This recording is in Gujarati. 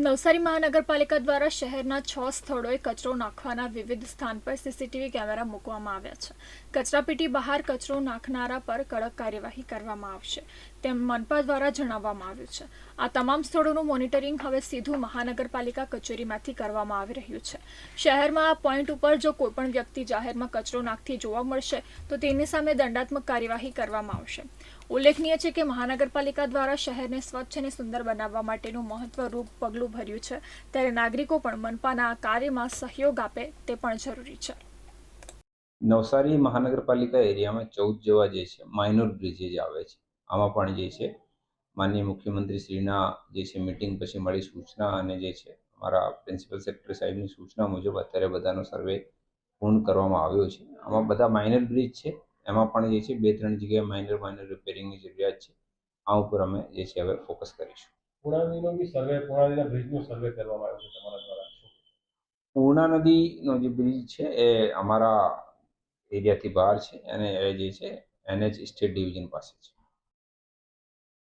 નવસારી મહાનગરપાલિકા દ્વારા શહેરના 6 સ્થળોએ કચરો નાખવાના વિવિધ સ્થાન પર સીસીટીવી કેમેરા મૂકવામાં આવ્યા છે. કચરાપેટી બહાર કચરો નાખનારા પર કડક કાર્યવાહી કરવામાં આવશે તેમ મનપા દ્વારા જણાવવામાં આવ્યું છે. આ તમામ સ્થળોનું મોનિટરિંગ હવે સીધું મહાનગરપાલિકા કચેરીમાંથી કરવામાં આવી રહ્યું છે. શહેરમાં આ પોઈન્ટ ઉપર જો કોઈપણ વ્યક્તિ જાહેરમાં કચરો નાખતી જોવા મળશે તો તેની સામે દંડાત્મક કાર્યવાહી કરવામાં આવશે. ઉલ્લેખનીય છે કે મહાનગરપાલિકા દ્વારા શહેરને સ્વચ્છ અને સુંદર બનાવવા માટેનું મહત્વરૂપ પગલું ભર્યું છે, ત્યારે નાગરિકો પણ મનપાના આ કાર્યમાં સહયોગ આપે તે પણ જરૂરી છે. નવસારી મહાનગરપાલિકા એરિયામાં 14 જેવા જે છે માઇનોર બ્રિજેજ આવે છે. આમાં પણ જે છે માનનીય મુખ્યમંત્રી શ્રીના જે છે મીટિંગ પછી મળી સૂચના અને જે છે અમારા પ્રિન્સિપલ સેક્રેટરી સાહેબની સૂચના મુજબ અત્યારે બધાનો સર્વે પૂર્ણ કરવામાં આવ્યો છે. આમાં બધા માઇનર બ્રિજ છે, એમાં પણ જે છે 2-3 જગ્યાએ માઇનર રિપેરિંગની જરૂરિયાત છે. આ ઉપર અમે જે છે હવે ફોકસ કરીશું. પૂર્ણા નદીના બ્રિજનો સર્વે કરવામાં આવ્યો છે તમારા દ્વારા. પૂર્ણા નદીનો જે બ્રિજ છે એ અમારા એરિયાથી બહાર છે અને એ જે છે NH સ્ટેટ ડિવિઝન પાસે છે.